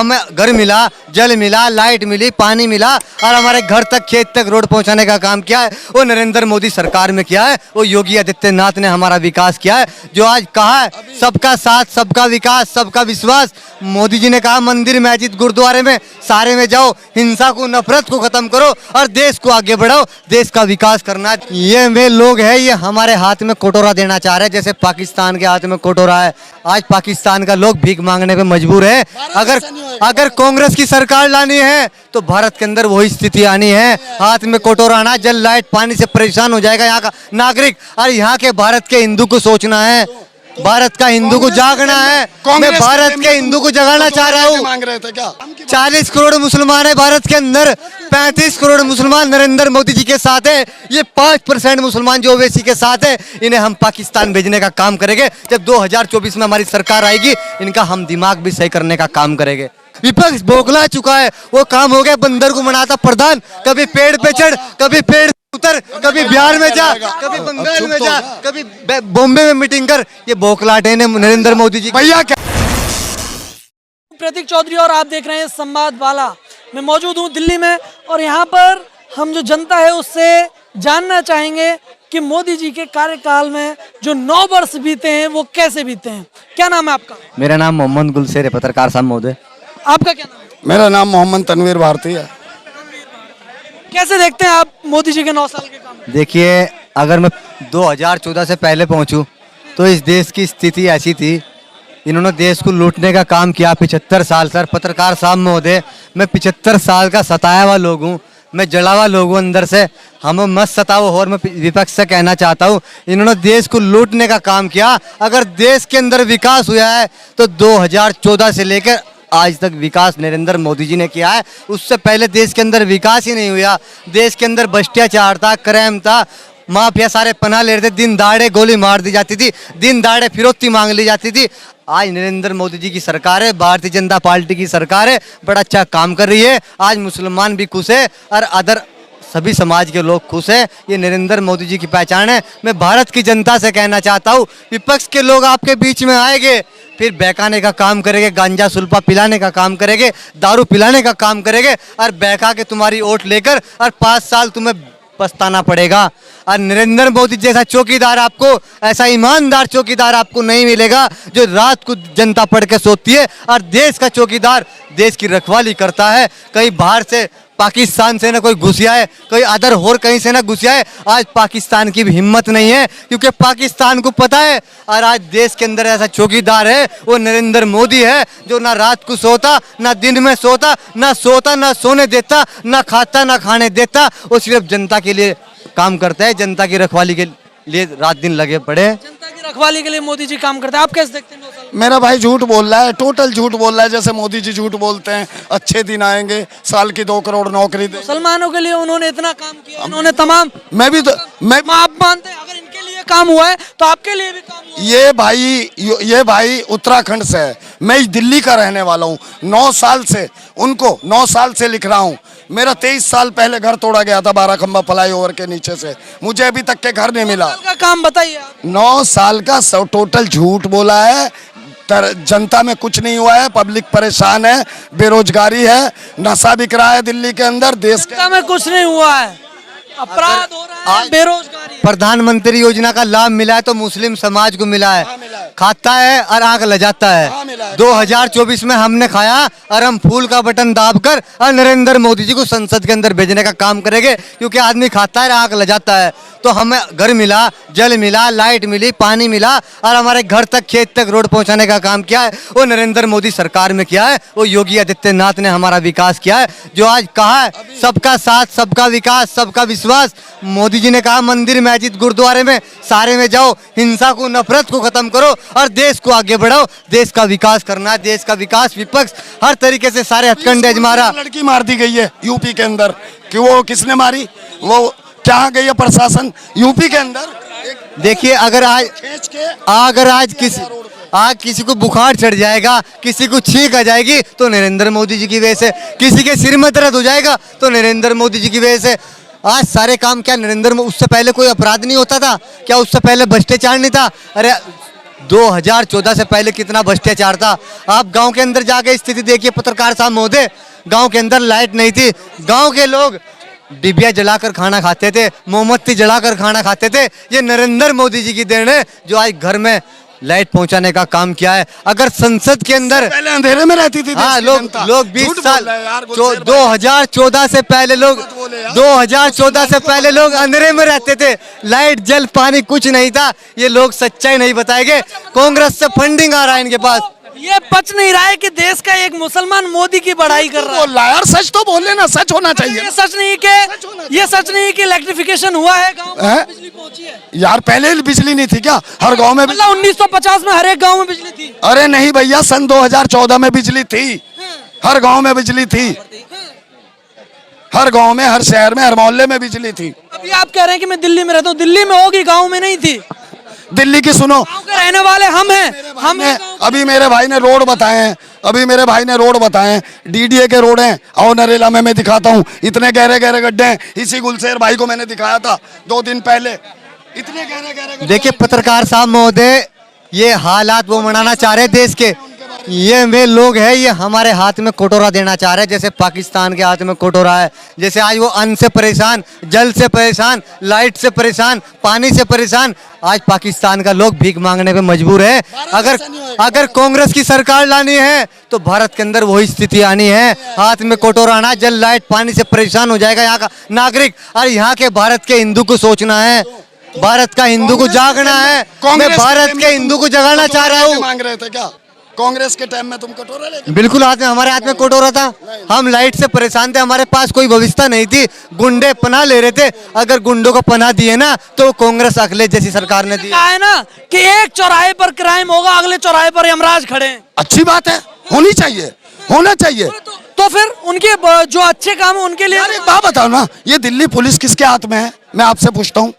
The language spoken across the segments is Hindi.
हमें घर मिला, जल मिला, लाइट मिली, पानी मिला और हमारे घर तक, खेत तक रोड पहुंचाने का काम किया है वो नरेंद्र मोदी सरकार में किया है। वो योगी आदित्यनाथ ने हमारा विकास किया है। जो आज कहा है सबका साथ, सबका विकास, सबका विश्वास, मोदी जी ने कहा मंदिर, मस्जिद, गुरुद्वारे में सारे में जाओ, हिंसा को, नफरत को खत्म करो और देश को आगे बढ़ाओ, देश का विकास करना। ये वे लोग हैं, ये हमारे हाथ में कटोरा देना चाह रहे हैं, जैसे पाकिस्तान के हाथ में कटोरा है। आज पाकिस्तान का लोग भीख मांगने पे मजबूर है। अगर कांग्रेस की सरकार लानी है तो भारत के अंदर वही स्थिति आनी है, हाथ में कटोरा आना, जल, लाइट, पानी से परेशान हो जाएगा यहाँ का नागरिक। और यहाँ के भारत के हिंदू को सोचना है, भारत का हिंदू को जागना है। मैं भारत के हिंदू को जगाना चाह रहा हूँ। 40 करोड़ मुसलमान है भारत के अंदर, 35 करोड़ मुसलमान नरेंद्र मोदी जी के साथ है। ये 5% मुसलमान जो ओवैसी के साथ है, इन्हें हम पाकिस्तान भेजने का काम करेंगे। जब 2024 में हमारी सरकार आएगी, इनका हम दिमाग भी सही करने का काम करेंगे। विपक्ष बौखला चुका है, वो काम हो गया बंदर को बनाता प्रधान, कभी पेड़ पे चढ़, कभी पेड़ उतर, कभी बिहार में जा, कभी बंगाल में जा, कभी बॉम्बे में मीटिंग कर। ये बौखलाटे ने नरेंद्र मोदी जी भैया क्या। प्रतीक चौधरी और आप देख रहे हैं संवाद वाला। मैं मौजूद हूं दिल्ली में और यहाँ पर हम जो जनता है उससे जानना चाहेंगे कि मोदी जी के कार्यकाल में जो 9 वर्ष बीते हैं वो कैसे बीते हैं। क्या नाम है आपका? मेरा नाम मोहम्मद गुलशेर है, पत्रकार साहब महोदय। आपका क्या नाम है? मेरा नाम मोहम्मद तनवीर भारती है। कैसे देखते हैं आप मोदी जी के 9 साल के काम? देखिए, अगर मैं 2014 से पहले पहुंचूं तो इस देश की स्थिति ऐसी थी। इन्होंने देश को लूटने का काम किया 75 साल। सर पत्रकार साहब महोदय, मैं 75 साल का सताया हुआ लोग हूँ, मैं जला हुआ लोग हूँ अंदर से। हमें मत सताओ। और मैं विपक्ष से कहना चाहता हूँ, इन्होंने देश को लूटने का काम किया। अगर देश के अंदर विकास हुआ है तो 2014 से लेकर आज तक विकास नरेंद्र मोदी जी ने किया है। उससे पहले देश के अंदर विकास ही नहीं हुआ। देश के अंदर भ्रष्टाचार था, क्राइम था, माफिया सारे पनाह ले रहे थे, दिन दाड़े गोली मार दी जाती थी, दिन दाड़े फिरौती मांग ली जाती थी। आज नरेंद्र मोदी जी की सरकार है, भारतीय जनता पार्टी की सरकार है, बड़ा अच्छा काम कर रही है। आज मुसलमान भी खुश है और अदर सभी समाज के लोग खुश हैं। ये नरेंद्र मोदी जी की पहचान है। मैं भारत की जनता से कहना चाहता हूँ, विपक्ष के लोग आपके बीच में आएंगे, फिर बहकाने का काम करेंगे, गांजा सुल्फा पिलाने का काम करेंगे, दारू पिलाने का काम करेंगे और बहका के तुम्हारी वोट लेकर और 5 साल तुम्हें पछताना पड़ेगा। और नरेंद्र मोदी जैसा चौकीदार आपको, ऐसा ईमानदार चौकीदार आपको नहीं मिलेगा जो रात को जनता पढ़ के सोती है। और देश का चौकीदार देश की रखवाली करता है। कहीं बाहर से पाकिस्तान से ना कोई घुसिया है, कोई अदर और कहीं से ना घुसिया है। आज पाकिस्तान की भी हिम्मत नहीं है, क्योंकि पाकिस्तान को पता है। और आज देश के अंदर ऐसा चौकीदार है, वो नरेंद्र मोदी है, जो ना रात को सोता, ना दिन में सोता, ना सोने देता, ना खाता, ना खाने देता। वो सिर्फ जनता के लिए काम करता है, जनता की रखवाली के लिए रात दिन लगे पड़े। जनता की रखवाली के लिए मोदी जी काम करते हैं। आप कैसे देखते हैं 9 साल? मेरा भाई झूठ बोल रहा है, टोटल झूठ बोल रहा है। जैसे मोदी जी झूठ बोलते हैं, अच्छे दिन आएंगे, साल की 2 करोड़ नौकरी दे। मुसलमानों के लिए उन्होंने इतना काम किया, उन्होंने तमाम। मैं भी तो आप मानते हैं अगर इनके लिए काम हुआ है तो आपके लिए भी काम हुआ? ये भाई उत्तराखंड से है, मैं दिल्ली का रहने वाला हूँ। 9 साल से उनको 9 साल से लिख रहा हूँ। मेरा 23 साल पहले घर तोड़ा गया था 12 खंबा फ्लाईओवर के नीचे से, मुझे अभी तक के घर नहीं मिला। 9 साल का काम बताइए आप। 9 साल का टोटल झूठ बोला है। जनता में कुछ नहीं हुआ है, पब्लिक परेशान है, बेरोजगारी है, नशा बिक रहा है दिल्ली के अंदर। देश जनता में कुछ नहीं हुआ है, अपराध हो रहा है, बेरोजगारी। प्रधानमंत्री योजना का लाभ मिला है तो मुस्लिम समाज को मिला है। खाता है और आंख लजाता है। 2024 में हमने खाया और हम फूल का बटन दाबकर और नरेंद्र मोदी जी को संसद के अंदर भेजने का काम करेंगे, क्योंकि आदमी खाता है और आंख लजाता है। तो हमें घर मिला, जल मिला, लाइट मिली, पानी मिला और हमारे घर तक, खेत तक रोड पहुंचाने का काम किया है वो नरेंद्र मोदी सरकार में किया है। वो योगी आदित्यनाथ ने हमारा विकास किया है। जो आज कहा है सबका साथ, सबका विकास, सबका विश्वास, मोदी जी ने कहा मंदिर, मस्जिद, गुरुद्वारे में सारे में जाओ, हिंसा को, नफरत को खत्म करो और देश को आगे बढ़ाओ, देश का विकास करना है। देश का विकास विपक्ष हर तरीके से सारे हथकंडे आजमा। लड़की मार दी गई है यूपी के अंदर, कि वो किसने मारी, वो क्या गई है प्रशासन यूपी के अंदर। देखिए, अगर आज किसी को बुखार चढ़ जाएगा, किसी को छींक आ जाएगी तो नरेंद्र मोदी जी की वजह से, किसी के सिर में दर्द हो जाएगा तो नरेंद्र मोदी जी की वजह से। आज सारे काम क्या उससे पहले कोई अपराध नहीं होता था क्या? उससे पहले भ्रष्टाचार नहीं था? अरे 2014 से पहले कितना भ्रष्टाचार था। आप गांव के अंदर जाके स्थिति देखिए पत्रकार साहब महोदय, गांव के अंदर लाइट नहीं थी, गांव के लोग डिबिया जलाकर खाना खाते थे, मोमबत्ती जलाकर खाना खाते थे। ये नरेंद्र मोदी जी की देन है जो आज घर में लाइट पहुंचाने का काम किया है। अगर संसद के अंदर पहले अंधेरे में रहती थी हाँ देश की लोग जनता। लोग 20 झूठ साल बोल रहे हैं यार, गुलशेर भाई। 2014 से पहले लोग मत बोले यार। 2014 से पहले लोग अंधेरे में रहते थे, लाइट जल पानी कुछ नहीं था। ये लोग सच्चाई नहीं बताएंगे। कांग्रेस से फंडिंग आ रहा है इनके पास। ये पच नहीं रहा है कि देश का एक मुसलमान मोदी की बढ़ाई कर रहा है। बोल रहा है यार, सच तो बोल लेना, सच होना चाहिए। ये सच नहीं कि इलेक्ट्रिफिकेशन हुआ है, गांव में हैं? बिजली पहुंची है। यार पहले बिजली नहीं थी क्या हर गांव में? मतलब 1950 में हर एक गांव में बिजली थी। अरे नहीं भैया, सन 2014 में बिजली थी, हर गांव में बिजली थी, हर गांव में, हर शहर में, हर मोहल्ले में बिजली थी। अभी आप कह रहे हैं कि मैं दिल्ली में रहता हूँ, दिल्ली में होगी, गांव में नहीं थी। दिल्ली की सुनो, गांव के रहने वाले हम हैं, हम हैं। अभी मेरे भाई ने रोड बताए हैं, अभी मेरे भाई ने रोड बताए हैं, डीडीए के रोड हैं। और नरेला में मैं दिखाता हूँ, इतने गहरे गहरे गड्ढे हैं। इसी गुलशेर भाई को मैंने दिखाया था 2 दिन पहले, इतने गहरे गहरे गड्ढे। देखिए पत्रकार साहब महोदय, ये हालात वो मनाना चाह रहे हैं देश के। ये वे लोग हैं, ये हमारे हाथ में कटोरा देना चाह रहे हैं, जैसे पाकिस्तान के हाथ में कटोरा है। जैसे आज वो अन्न से परेशान, जल से परेशान, लाइट से परेशान, पानी से परेशान, आज पाकिस्तान का लोग भीख मांगने पे मजबूर है। अगर कांग्रेस की सरकार लानी है तो भारत के अंदर वही स्थिति आनी है। हाथ में कटोरा आना, जल लाइट पानी से परेशान हो जाएगा यहाँ का नागरिक। और यहाँ के भारत के हिंदू को सोचना है, भारत का हिंदू को जागना है। मैं भारत के हिंदू को जगाना चाह रहा हूँ। मांग रहे थे क्या कांग्रेस के टाइम में तुम कटोरा लेके? बिल्कुल हाथ में, हमारे हाथ में कटोरा था। हम लाइट से परेशान थे, हमारे पास कोई व्यवस्था नहीं थी, गुंडे पनाह ले रहे थे। अगर गुंडों को पनाह दिए ना तो कांग्रेस अखिलेश जैसी सरकार ने दी। कहा है ना कि एक चौराहे पर क्राइम होगा, अगले चौराहे पर यमराज खड़े हैं। अच्छी बात है, होनी चाहिए, होना चाहिए। तो फिर उनके जो अच्छे काम है उनके लिए यार एक बात बताओ ना, ये दिल्ली पुलिस किसके हाथ में है? मैं आपसे पूछता हूँ,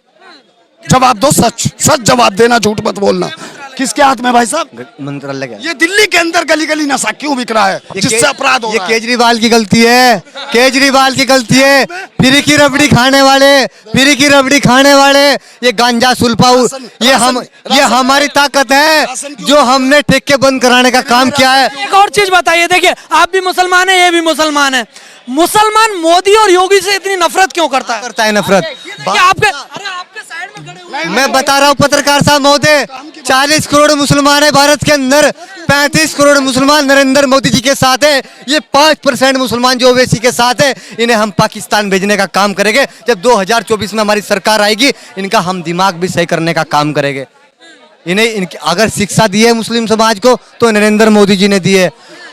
जवाब दो, सच सच जवाब देना, झूठ मत बोलना। किसके हाथ में भाई साहब? मंत्रालय का। ये दिल्ली के अंदर गली गली नशा क्यों बिक रहा है, जिससे अपराध हो ये रहा है? केजरीवाल की गलती है, केजरीवाल की गलती है। फ्री की रबड़ी खाने वाले, फ्री की रबड़ी खाने वाले, ये गांजा सुल्पाऊ, ये हमारी ताकत है जो हमने ठेके बंद कराने का काम किया है। एक और चीज बताइए, देखिए आप भी मुसलमान है, ये भी मुसलमान है। मुसलमान मोदी और योगी से इतनी नफरत क्यों करता है? नफरत। आपके साइड में खड़े हुए मैं बता रहा हूँ पत्रकार साहब महोदय, 40 करोड़ मुसलमान है भारत के अंदर, 35 करोड़ मुसलमान नरेंद्र मोदी जी के साथ है। ये 5% मुसलमान जो ओवैसी के साथ है, इन्हें हम पाकिस्तान भेजने का काम करेंगे। जब 2024 में हमारी सरकार आएगी, इनका हम दिमाग भी सही करने का काम करेंगे। इनकी अगर शिक्षा दी है मुस्लिम समाज को तो नरेंद्र मोदी जी ने दी है।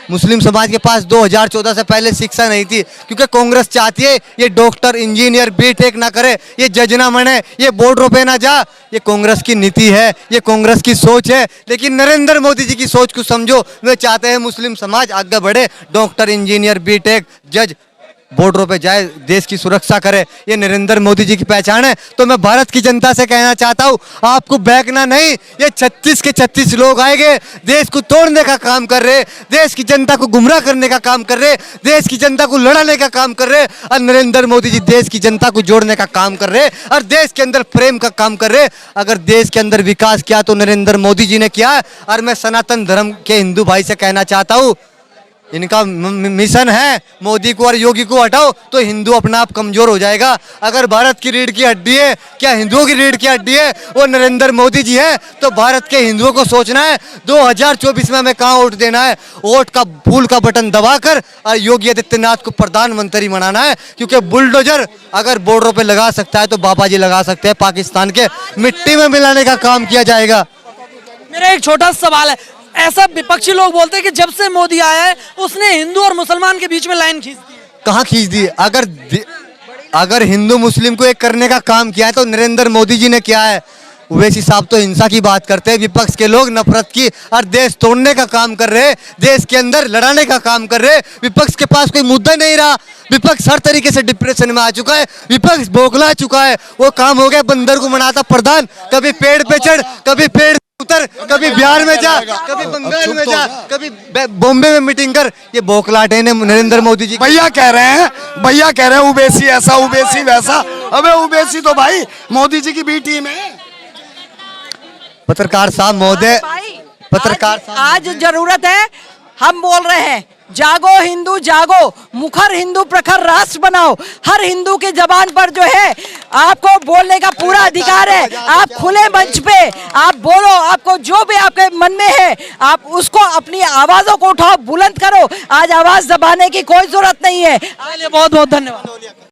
मुस्लिम समाज के पास 2014 से पहले शिक्षा नहीं थी, क्योंकि कांग्रेस चाहती है ये डॉक्टर इंजीनियर बीटेक ना करे, ये जज ना बने, ये बॉर्डरों पे ना जा। ये कांग्रेस की नीति है, ये कांग्रेस की सोच है। लेकिन नरेंद्र मोदी जी की सोच को समझो, वे चाहते हैं मुस्लिम समाज आगे बढ़े, डॉक्टर इंजीनियर बीटेक जज बॉर्डरों पे जाए, देश की सुरक्षा करे। ये नरेंद्र मोदी जी की पहचान है। तो मैं भारत की जनता से कहना चाहता हूँ, आपको बहकना नहीं। ये 36 के 36 लोग आएंगे, देश को तोड़ने का काम कर रहे, देश की जनता को गुमराह करने का काम कर रहे, देश की जनता को लड़ाने का काम कर रहे। और नरेंद्र मोदी जी देश की जनता को जोड़ने का काम कर रहे और देश के अंदर प्रेम का काम कर रहे। अगर देश के अंदर विकास किया तो नरेंद्र मोदी जी ने किया है। और मैं सनातन धर्म के हिंदू भाई से कहना चाहता हूँ, इनका मिशन है मोदी को और योगी को हटाओ तो हिंदू अपना आप कमजोर हो जाएगा। अगर भारत की रीढ़ की हड्डी है, क्या हिंदुओं की रीढ़ की हड्डी है वो नरेंद्र मोदी जी है, तो भारत के हिंदुओं को सोचना है 2024 में हमें कहाँ वोट देना है। वोट का फूल का बटन दबाकर और योगी आदित्यनाथ को प्रधानमंत्री बनाना है, क्योंकि बुलडोजर अगर बॉर्डरों पे लगा सकता है तो बाबा जी लगा सकते हैं। पाकिस्तान के मिट्टी में मिलाने का काम किया जाएगा। मेरा एक छोटा सवाल है, ऐसा विपक्षी लोग बोलते हैं कि जब से मोदी आया है उसने हिंदू और मुसलमान के बीच में लाइन खींच दी है। कहाँ खींच दी? अगर हिंदू मुस्लिम को एक करने का काम किया है तो नरेंद्र मोदी जी ने किया है। ओवैसी साहब तो हिंसा की बात करते हैं, विपक्ष के लोग नफरत की और देश तोड़ने का काम कर रहे, देश के अंदर लड़ाने का काम कर रहे। विपक्ष के पास कोई मुद्दा नहीं रहा, विपक्ष हर तरीके से डिप्रेशन में आ चुका है, विपक्ष बौखला चुका है। वो काम हो गया बंदर को बनाता प्रधान, कभी पेड़ पे चढ़, कभी पेड़ उतर, कभी बिहार में जा, कभी बंगाल में जा, कभी बॉम्बे में मीटिंग कर। ये बौखलाटे ने नरेंद्र मोदी जी भैया कह रहे हैं ओवैसी ऐसा ओवैसी वैसा। अबे ओवैसी तो भाई मोदी जी की बी टीम है। पत्रकार साहब महोदय, भाई, पत्रकार आज, साहब आज जरूरत है, हम बोल रहे हैं जागो हिंदू जागो, मुखर हिंदू प्रखर राष्ट्र बनाओ। हर हिंदू के जबान पर जो है आपको बोलने का पूरा अधिकार है। आप खुले मंच पे आप बोलो, आपको जो भी आपके मन में है आप उसको अपनी आवाजों को उठाओ, बुलंद करो। आज आवाज दबाने की कोई जरूरत नहीं है। चलिए बहुत बहुत धन्यवाद।